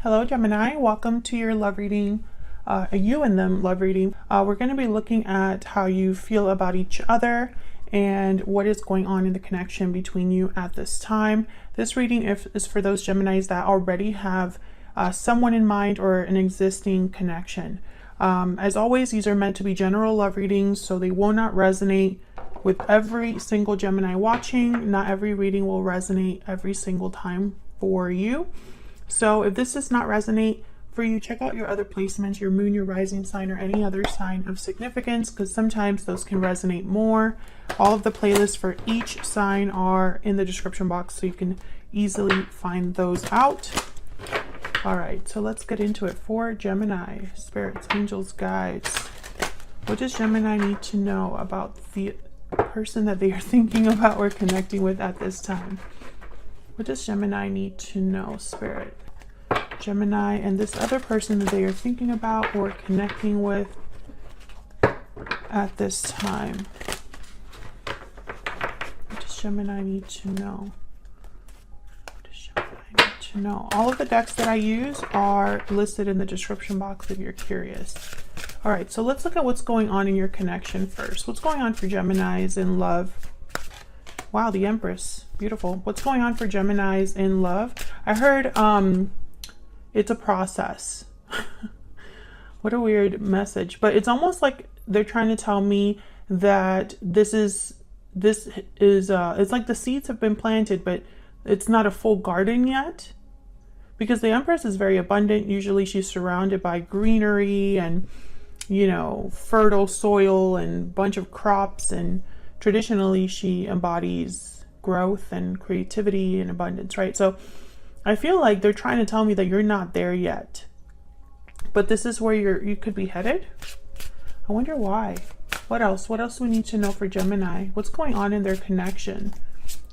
Hello Gemini, welcome to your love reading, you and them love reading. We're going to be looking at how you feel about each other and what is going on in the connection between you at this time. This reading is for those Geminis that already have someone in mind or an existing connection. As always, these are meant to be general love readings, so they will not resonate with every single Gemini watching. Not every reading will resonate every single time for you. So if this does not resonate for you, check out your other placements, your moon, your rising sign, or any other sign of significance, because sometimes those can resonate more. All of the playlists for each sign are in the description box, so you can easily find those out. All right, so let's get into it. For Gemini, spirits, angels, guides. What does Gemini need to know about the person that they are thinking about or connecting with at this time? What does Gemini need to know, Spirit? Gemini and this other person that they are thinking about or connecting with at this time. What does Gemini need to know? What does Gemini need to know? All of the decks that I use are listed in the description box if you're curious. All right, so let's look at what's going on in your connection first. What's going on for Geminis in love? Wow, the Empress. Beautiful. What's going on for Geminis in love? I heard it's a process. What a weird message. But it's almost like they're trying to tell me that this is it's like the seeds have been planted, but it's not a full garden yet. Because the Empress is very abundant. Usually she's surrounded by greenery and, you know, fertile soil and a bunch of crops, and traditionally she embodies growth and creativity and abundance, right? So I feel like they're trying to tell me that you're not there yet, but this is where you could be headed. I wonder why. What else do we need to know for Gemini? What's going on in their connection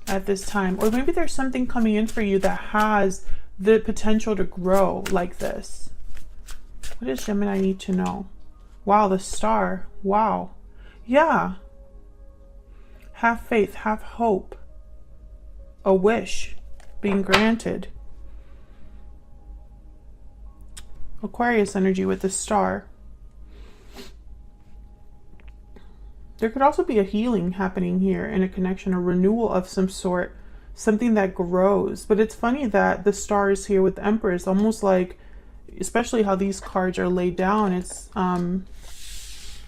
at this time? Or maybe there's something coming in for you that has the potential to grow like this. What does Gemini need to know? Wow, the Star. Wow. Yeah. Have faith, have hope, a wish being granted. Aquarius energy with the Star. There could also be a healing happening here in a connection, a renewal of some sort, something that grows. But it's funny that the Star is here with the Empress, almost like, especially how these cards are laid down, it's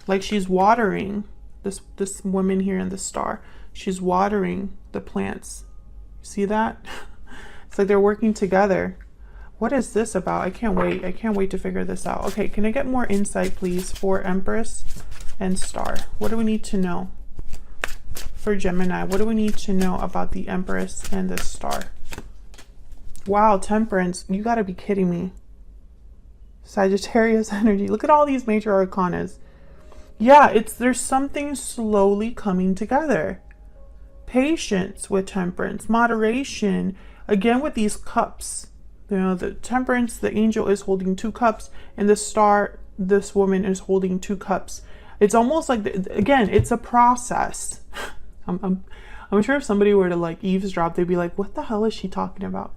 like she's watering. This woman here in the Star, she's watering the plants. See that? It's like they're working together. What is this about? I can't wait to figure this out. Okay, can I get more insight please for Empress and Star? What do we need to know for Gemini? What do we need to know about the Empress and the Star? Wow, Temperance, you gotta be kidding me. Sagittarius energy. Look at all these major arcanas. Yeah, there's something slowly coming together. Patience with Temperance, moderation. Again with these cups. You know, the Temperance, the angel is holding 2 cups, and the Star, this woman is holding 2 cups. It's almost like, again, it's a process. I'm sure if somebody were to like eavesdrop, they'd be like, what the hell is she talking about?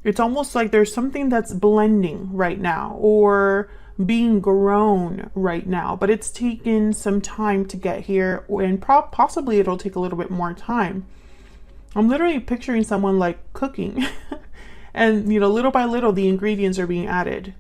It's almost like there's something that's blending right now, or being grown right now, but it's taken some time to get here, and possibly it'll take a little bit more time. I'm literally picturing someone like cooking and, you know, little by little the ingredients are being added.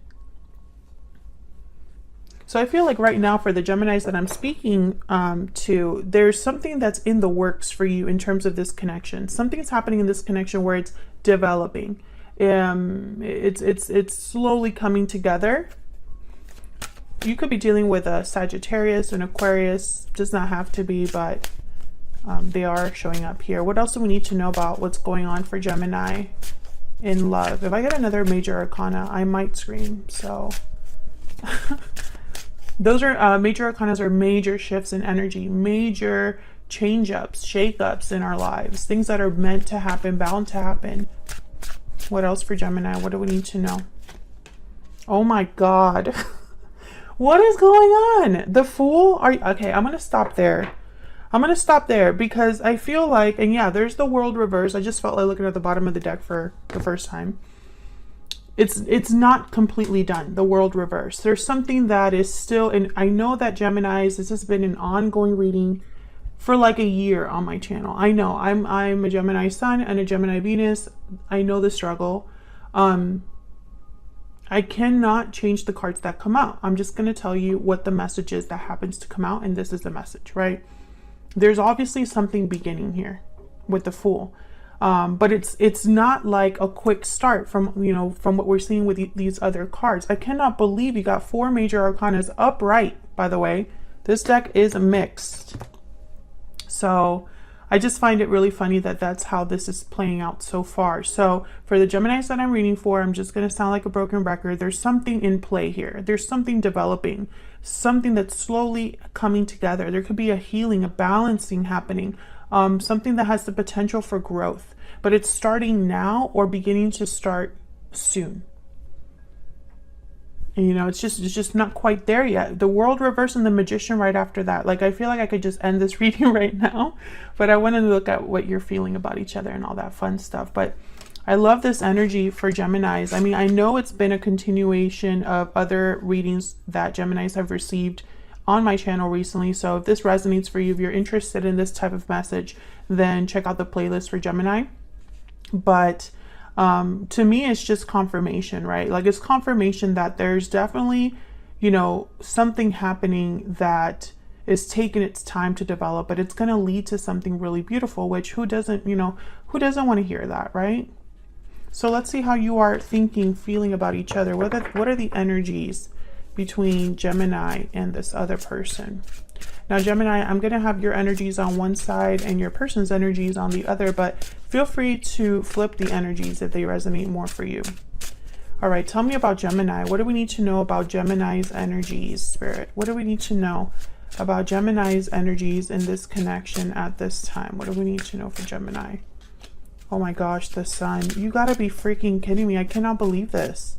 So I feel like right now for the Geminis that I'm speaking to, there's something that's in the works for you in terms of this connection. Something's happening in this connection where it's developing. It's slowly coming together. You could be dealing with a Sagittarius, an Aquarius, does not have to be, but they are showing up here. What else do we need to know about what's going on for Gemini in love? If I get another major arcana, I might scream. So those are major arcanas are major shifts in energy, major change-ups, shake-ups in our lives, things that are meant to happen, bound to happen. What else for Gemini? What do we need to know? Oh my God. What is going on? The Fool? Okay, I'm going to stop there. I'm going to stop there because I feel like, and yeah, there's the World reverse. I just felt like looking at the bottom of the deck for the first time. it's not completely done, the world reverse. There's something that is still, and I know that Geminis, this has been an ongoing reading for like a year on my channel. I know I'm a Gemini Sun and a Gemini Venus. I know the struggle. I cannot change the cards that come out. I'm just going to tell you what the message is that happens to come out, and this is the message, right? There's obviously something beginning here with the Fool. But it's not like a quick start from, you know, from what we're seeing with these other cards. I cannot believe you got 4 major arcanas upright, by the way. This deck is mixed. So I just find it really funny that that's how this is playing out so far. So for the Geminis that I'm reading for, I'm just going to sound like a broken record. There's something in play here. There's something developing, something that's slowly coming together. There could be a healing, a balancing happening. Something that has the potential for growth, but it's starting now or beginning to start soon. And, you know, it's just not quite there yet. The World reverse and the Magician right after that. Like, I feel like I could just end this reading right now, but I want to look at what you're feeling about each other and all that fun stuff. But I love this energy for Geminis. I mean, I know it's been a continuation of other readings that Geminis have received on my channel recently. So if this resonates for you, if you're interested in this type of message, then check out the playlist for Gemini. But to me, it's just confirmation, right? Like, it's confirmation that there's definitely, you know, something happening that is taking its time to develop, but it's going to lead to something really beautiful, which who doesn't, you know, who doesn't want to hear that, right? So let's see how you are thinking, feeling about each other. What are the energies between Gemini and this other person? Now, Gemini, I'm going to have your energies on one side and your person's energies on the other, but feel free to flip the energies if they resonate more for you. All right, tell me about Gemini. What do we need to know about Gemini's energies, Spirit? What do we need to know about Gemini's energies in this connection at this time? What do we need to know for Gemini? Oh my gosh, the Sun. You gotta be freaking kidding me. I cannot believe this.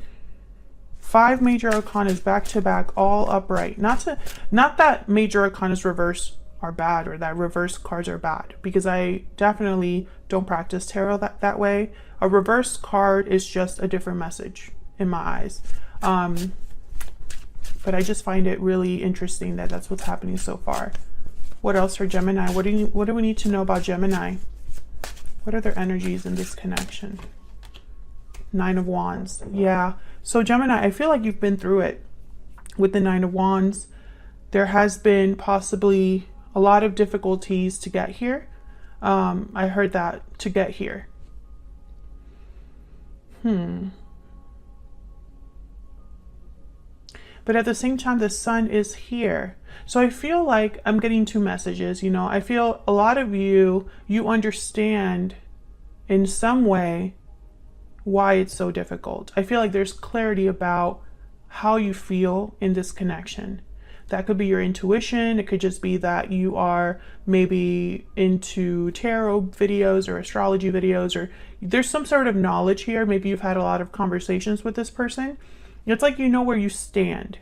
5 major arcanas back to back, all upright. Not that major arcanas reverse are bad or that reverse cards are bad, because I definitely don't practice tarot that way. A reverse card is just a different message in my eyes. But I just find it really interesting that that's what's happening so far. What else for Gemini? What do we need to know about Gemini? What are their energies in this connection? 9 of Wands. Yeah. So Gemini, I feel like you've been through it with the 9 of Wands. There has been possibly a lot of difficulties to get here. I heard that, to get here. But at the same time, the Sun is here. So I feel like I'm getting 2 messages. You know, I feel a lot of you understand in some way why it's so difficult. I feel like there's clarity about how you feel in this connection. That could be your intuition. It could just be that you are maybe into tarot videos or astrology videos, or there's some sort of knowledge here. Maybe you've had a lot of conversations with this person. It's like you know where you stand.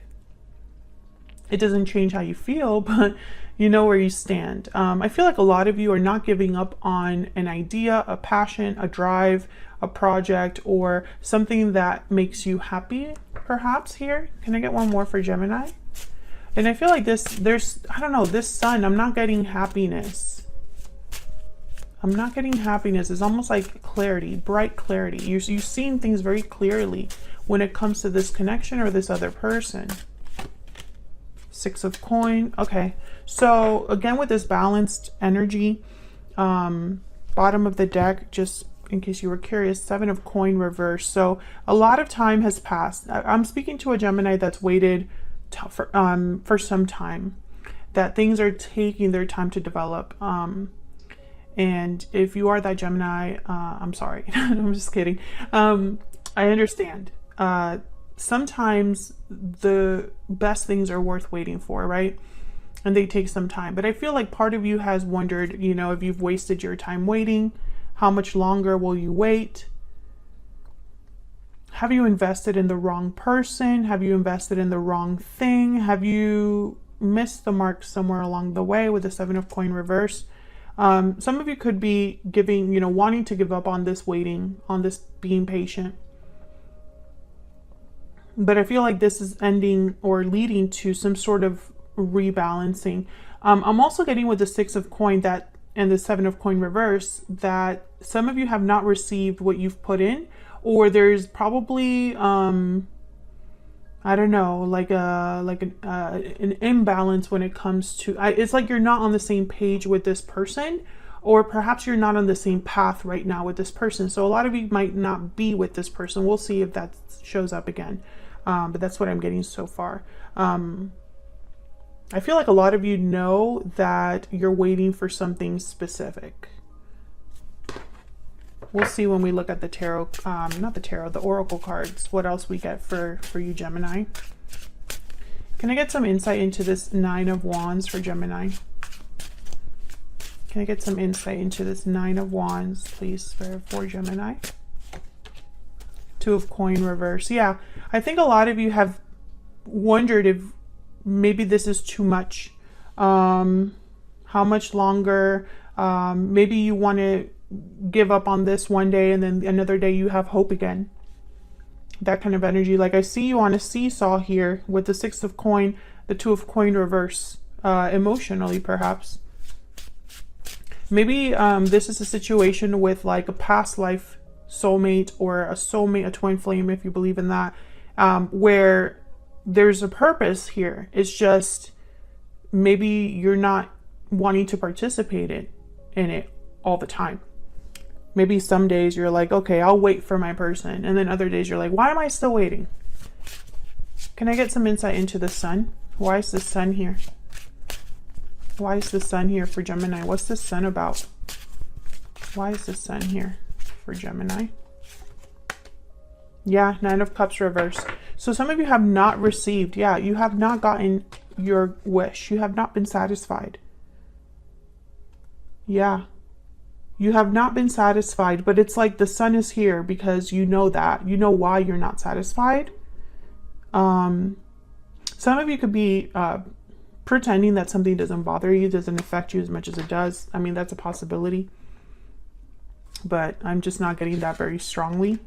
It doesn't change how you feel, but you know where you stand. I feel like a lot of you are not giving up on an idea, a passion, a drive, a project, or something that makes you happy, perhaps here. Can I get one more for Gemini? And I feel like I don't know, this Sun, I'm not getting happiness. I'm not getting happiness. It's almost like clarity, bright clarity. You're seeing things very clearly when it comes to this connection or this other person. 6 of Coin. Okay. So again, with this balanced energy, bottom of the deck, just in case you were curious, 7 of Coin reverse. So a lot of time has passed. I'm speaking to a Gemini that's waited for some time, that things are taking their time to develop. And if you are that Gemini, I'm sorry. I'm just kidding. I understand. Sometimes the best things are worth waiting for, right? And they take some time. But I feel like part of you has wondered, you know, if you've wasted your time waiting, how much longer will you wait? Have you invested in the wrong person? Have you invested in the wrong thing? Have you missed the mark somewhere along the way with the 7 of Coin reverse? Some of you could be wanting to give up on this waiting, on this being patient. but I feel like this is ending or leading to some sort of rebalancing. I'm also getting with the 6 of coin that and the 7 of coin reverse that some of you have not received what you've put in, or there's probably I don't know, like an imbalance when it comes to it's like you're not on the same page with this person, or perhaps you're not on the same path right now with this person. So a lot of you might not be with this person. We'll see if that shows up again, but that's what I'm getting so far. I feel like a lot of you know that you're waiting for something specific. We'll see when we look at the tarot, not the tarot, the oracle cards, what else we get for you, Gemini. Can I get some insight into this 9 of Wands for Gemini? Can I get some insight into this 9 of Wands, please, for Gemini? 2 of coin reverse. Yeah, I think a lot of you have wondered if maybe this is too much. How much longer? Maybe you want to give up on this one day and then another day you have hope again. That kind of energy. Like I see you on a seesaw here with the 6 of coin, the 2 of coin reverse, emotionally perhaps. Maybe this is a situation with like a past life soulmate or a soulmate, a twin flame, if you believe in that, where there's a purpose here. It's just maybe you're not wanting to participate in it all the time. Maybe some days you're like, okay, I'll wait for my person. And then other days you're like, why am I still waiting? Can I get some insight into the sun? Why is the sun here? Why is the sun here for Gemini? What's the sun about? Why is the sun here for Gemini? Yeah, 9 of Cups reverse. So some of you have not received, yeah, you have not gotten your wish. You have not been satisfied. Yeah, you have not been satisfied, but it's like the sun is here because you know that. You know why you're not satisfied. Some of you could be pretending that something doesn't bother you, doesn't affect you as much as it does. I mean, that's a possibility, but I'm just not getting that very strongly.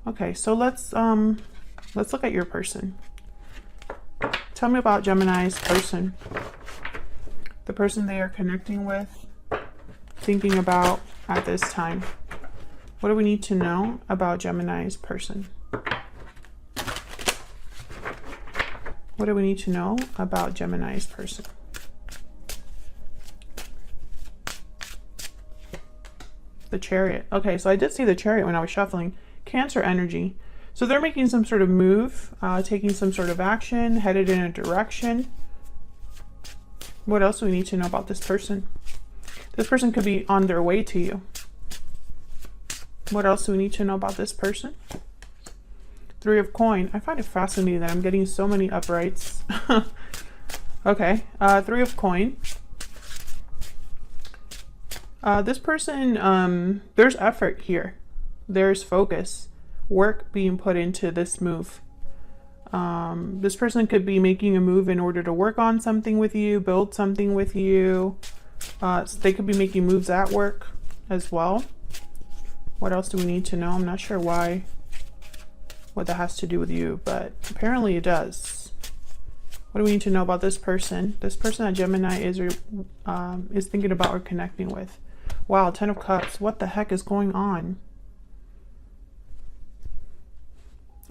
Okay, so let's look at your person. Tell me about Gemini's person. The person they are connecting with, thinking about at this time. What do we need to know about Gemini's person? What do we need to know about Gemini's person? The Chariot. Okay, so I did see the Chariot when I was shuffling. Cancer energy. So they're making some sort of move, taking some sort of action, headed in a direction. What else do we need to know about this person? This person could be on their way to you. What else do we need to know about this person? 3 of coin. I find it fascinating that I'm getting so many uprights. Okay, 3 of coin. This person, there's effort here. There's focus, work being put into this move. This person could be making a move in order to work on something with you, build something with you. So they could be making moves at work as well. What else do we need to know? I'm not sure what that has to do with you, but apparently it does. What do we need to know about this person? This person that Gemini is thinking about or connecting with. Wow, 10 of Cups. What the heck is going on?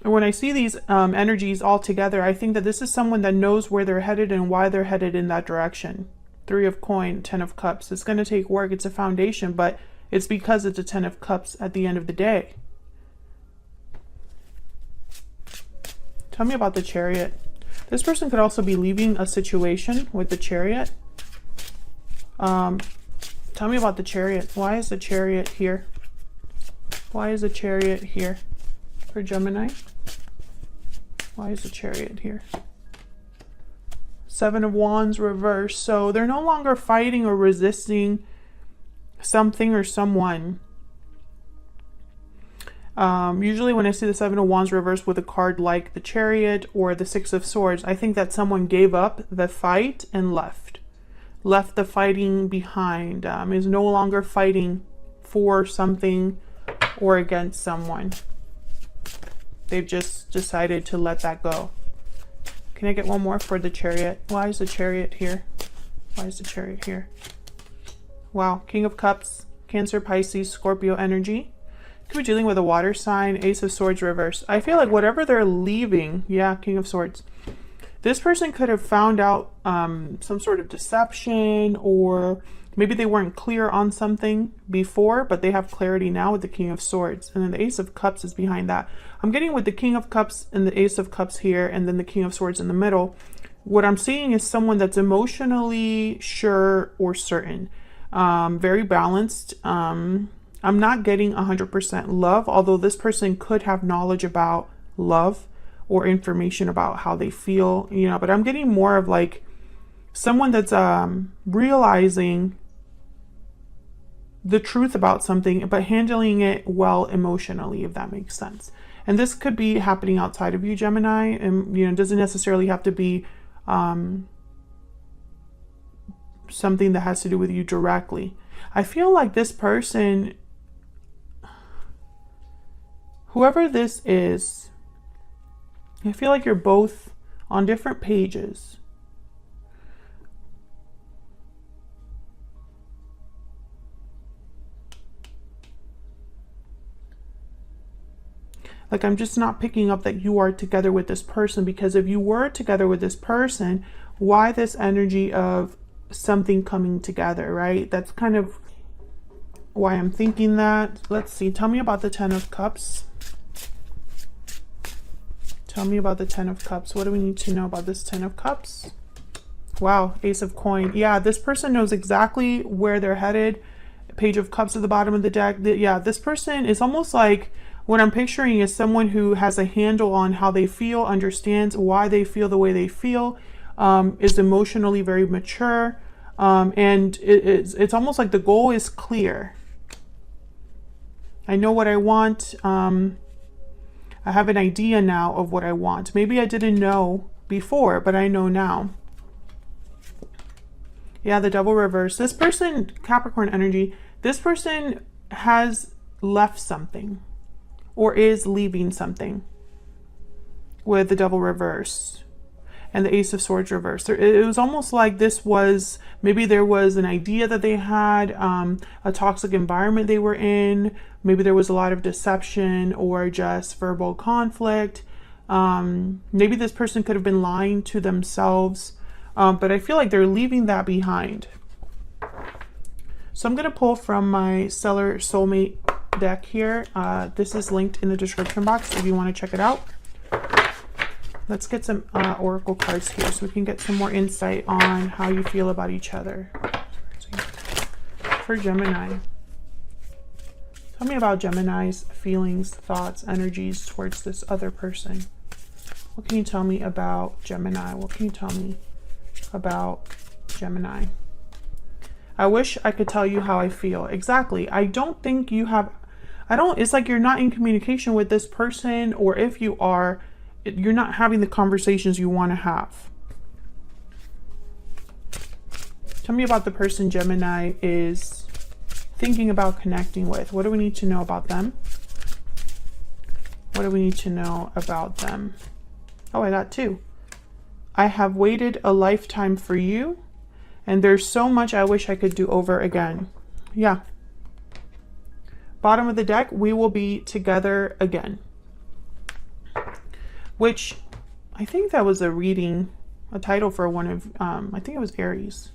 And when I see these energies all together, I think that this is someone that knows where they're headed and why they're headed in that direction. 3 of coin, 10 of Cups. It's going to take work. It's a foundation, but it's because it's a 10 of Cups at the end of the day. Tell me about the Chariot. This person could also be leaving a situation with the Chariot. Tell me about the Chariot. Why is the Chariot here? Why is the Chariot here for Gemini? Why is the Chariot here? 7 of Wands reverse. So they're no longer fighting or resisting something or someone. Usually when I see the 7 of Wands reverse with a card like the Chariot or the 6 of Swords, I think that someone gave up the fight and left the fighting behind, is no longer fighting for something or against someone. They've just decided to let that go. Can I get one more for the Chariot? Why is the Chariot here? Why is the Chariot here? Wow, King of Cups, Cancer, Pisces, Scorpio energy. Could be dealing with a water sign, Ace of Swords reverse. I feel like whatever they're leaving, yeah, King of Swords. This person could have found out some sort of deception, or maybe they weren't clear on something before, but they have clarity now with the King of Swords. And then the Ace of Cups is behind that. I'm getting with the King of Cups and the Ace of Cups here, and then the King of Swords in the middle. What I'm seeing is someone that's emotionally sure or certain. Very balanced. I'm not getting 100% love, although this person could have knowledge about love or information about how they feel, you know, but I'm getting more of like someone that's realizing the truth about something, but handling it well emotionally, if that makes sense. And this could be happening outside of you, Gemini, and, you know, it doesn't necessarily have to be something that has to do with you directly. I feel like this person, whoever this is, I feel like you're both on different pages. Like, I'm just not picking up that you are together with this person, because if you were together with this person, why this energy of something coming together, right? That's kind of why I'm thinking that. Let's see. Tell me about the Ten of Cups. Tell me about the Ten of Cups. What do we need to know about this Ten of Cups? Wow, Ace of Coin. Yeah, this person knows exactly where they're headed. Page of Cups at the bottom of the deck. Yeah, this person is almost like, what I'm picturing is someone who has a handle on how they feel, understands why they feel the way they feel, is emotionally very mature, and it's almost like the goal is clear. I know what I want. I have an idea now of what I want. Maybe I didn't know before, but I know now. Yeah, the Devil reverse. This person, Capricorn energy, this person has left something or is leaving something with the Devil reverse and the Ace of Swords reverse. It was almost like this was, maybe there was an idea that they had, a toxic environment they were in. Maybe there was a lot of deception or just verbal conflict. Maybe this person could have been lying to themselves, but I feel like they're leaving that behind. So I'm going to pull from my Stellar Soulmate deck here. This is linked in the description box if you want to check it out. Let's get some oracle cards here so we can get some more insight on how you feel about each other. For Gemini, tell me about Gemini's feelings, thoughts, energies towards this other person. What can you tell me about Gemini? What can you tell me about Gemini? I wish I could tell you how I feel. Exactly. I don't think you have, it's like you're not in communication with this person, or if you are, you're not having the conversations you want to have. Tell me about the person Gemini is thinking about connecting with. What do we need to know about them? What do we need to know about them? Oh, I got two. I have waited a lifetime for you, and there's so much I wish I could do over again. Yeah. Bottom of the deck, we will be together again. Which, I think that was a reading, a title for one of, I think it was Aries.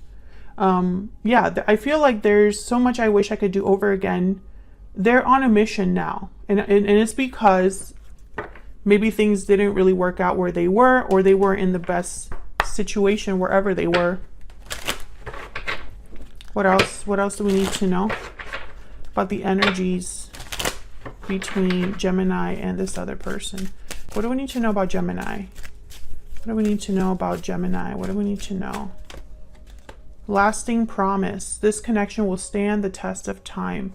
Yeah, I feel like there's so much I wish I could do over again. They're on a mission now. And it's because maybe things didn't really work out where they were, or they were in the best situation wherever they were. What else? What else do we need to know about the energies between Gemini and this other person? What do we need to know about Gemini? What do we need to know about Gemini? What do we need to know? Lasting promise. This connection will stand the test of time.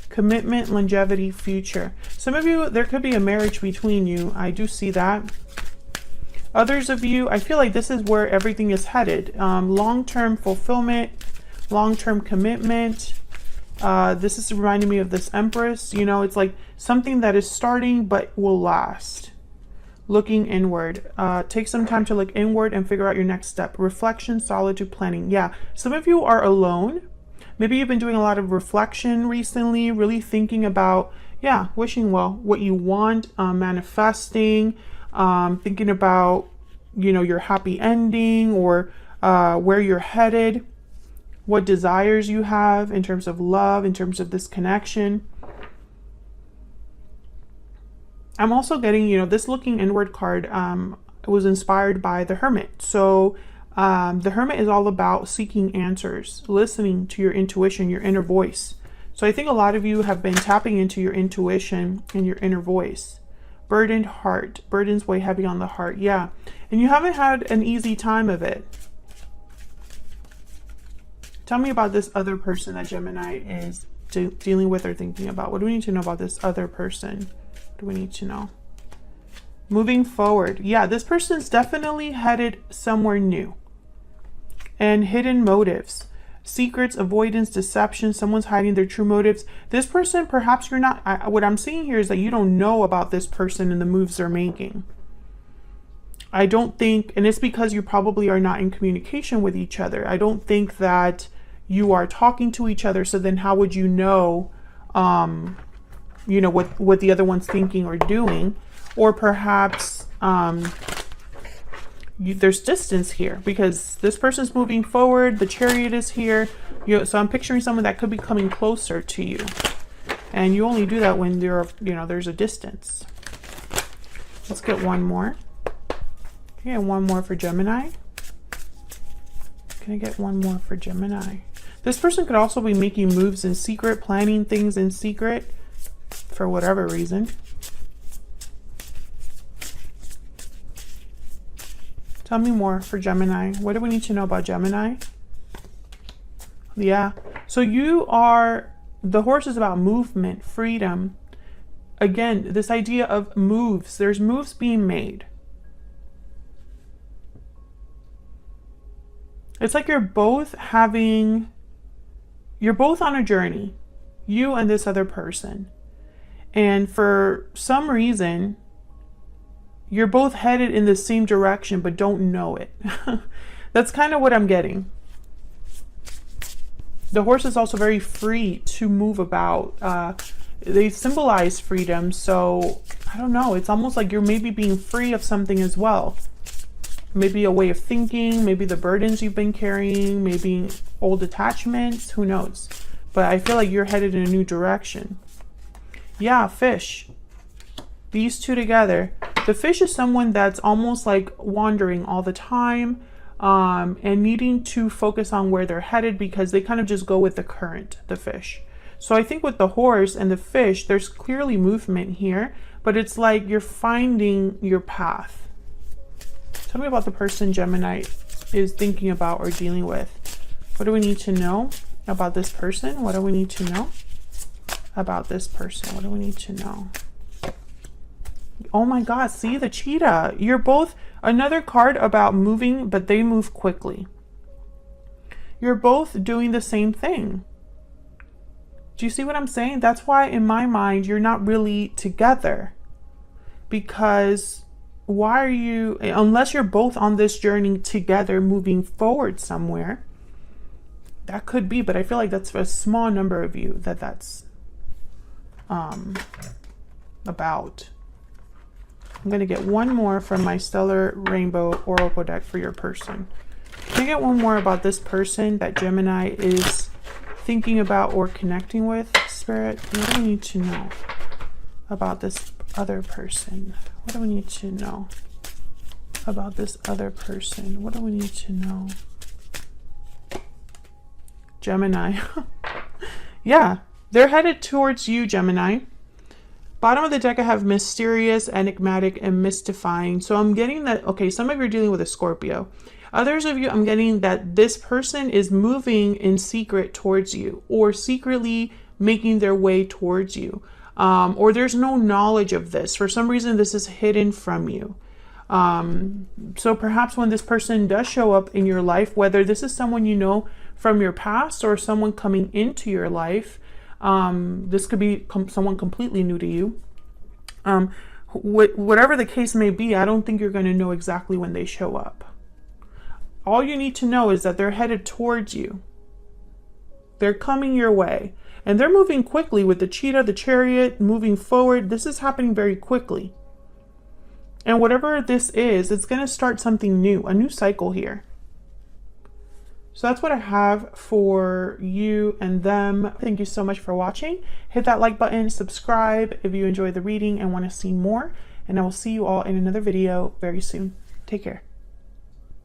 Commitment, longevity, future. Some of you, there could be a marriage between you. I do see that. Others of you, I feel like this is where everything is headed. Long-term fulfillment, long-term commitment. This is reminding me of this Empress. You know, it's like something that is starting but will last. Looking inward. Take some time to look inward and figure out your next step. Reflection, solitude, planning. Yeah, some of you are alone. Maybe you've been doing a lot of reflection recently, really thinking about, yeah, wishing well, what you want, manifesting, thinking about, you know, your happy ending, or where you're headed, what desires you have in terms of love, in terms of this connection. I'm also getting, you know, this looking inward card was inspired by the Hermit. So the Hermit is all about seeking answers, listening to your intuition, your inner voice. So I think a lot of you have been tapping into your intuition and your inner voice. Burdened heart. Burdens weigh heavy on the heart. Yeah. And you haven't had an easy time of it. Tell me about this other person that Gemini is dealing with or thinking about. What do we need to know about this other person? What do we need to know? Moving forward. Yeah, this person's definitely headed somewhere new. And hidden motives. Secrets, avoidance, deception. Someone's hiding their true motives. This person, perhaps you're not... what I'm seeing here is that you don't know about this person and the moves they're making. I don't think... and it's because you probably are not in communication with each other. I don't think that you are talking to each other. So then how would you know... you know, what the other one's thinking or doing? Or perhaps there's distance here because this person's moving forward. The Chariot is here. So I'm picturing someone that could be coming closer to you. And you only do that when there's a distance. Let's get one more. Can I get one more for Gemini? Can I get one more for Gemini? This person could also be making moves in secret, planning things in secret. For whatever reason. Tell me more for Gemini. What do we need to know about Gemini? Yeah. So the horse is about movement, freedom. Again, this idea of moves. There's moves being made. It's like you're both on a journey. You and this other person. And for some reason, you're both headed in the same direction, but don't know it. That's kind of what I'm getting. The horse is also very free to move about. They symbolize freedom. So I don't know. It's almost like you're maybe being free of something as well. Maybe a way of thinking, maybe the burdens you've been carrying, maybe old attachments, who knows? But I feel like you're headed in a new direction. Yeah, fish. These two together. The fish is someone that's almost like wandering all the time and needing to focus on where they're headed because they kind of just go with the current, the fish. So I think with the horse and the fish, there's clearly movement here, but it's like you're finding your path. Tell me about the person Gemini is thinking about or dealing with. What do we need to know about this person? What do we need to know about this person? What do we need to know? Oh my God, see the cheetah. You're both another card about moving, but they move quickly. You're both doing the same thing. Do you see what I'm saying? That's why in my mind, you're not really together. Because why are you, unless you're both on this journey together, moving forward somewhere, that could be, but I feel like that's a small number of you that's about. I'm going to get one more from my Stellar Rainbow Oracle deck for your person. Can I get one more about this person that Gemini is thinking about or connecting with? Spirit, what do we need to know about this other person? What do we need to know about this other person? What do we need to know? Gemini. Yeah, they're headed towards you, Gemini. Bottom of the deck, I have mysterious, enigmatic, and mystifying. So I'm getting that, okay, some of you are dealing with a Scorpio. Others of you, I'm getting that this person is moving in secret towards you or secretly making their way towards you. Or there's no knowledge of this. For some reason, this is hidden from you. So perhaps when this person does show up in your life, whether this is someone you know from your past or someone coming into your life, this could be someone completely new to you. whatever the case may be, I don't think you're going to know exactly when they show up. All you need to know is that they're headed towards you. They're coming your way. And they're moving quickly with the cheetah, the chariot, moving forward. This is happening very quickly. And whatever this is, it's going to start something new, a new cycle here. So that's what I have for you and them. Thank you so much for watching. Hit that like button, subscribe if you enjoy the reading and want to see more. And I will see you all in another video very soon. Take care.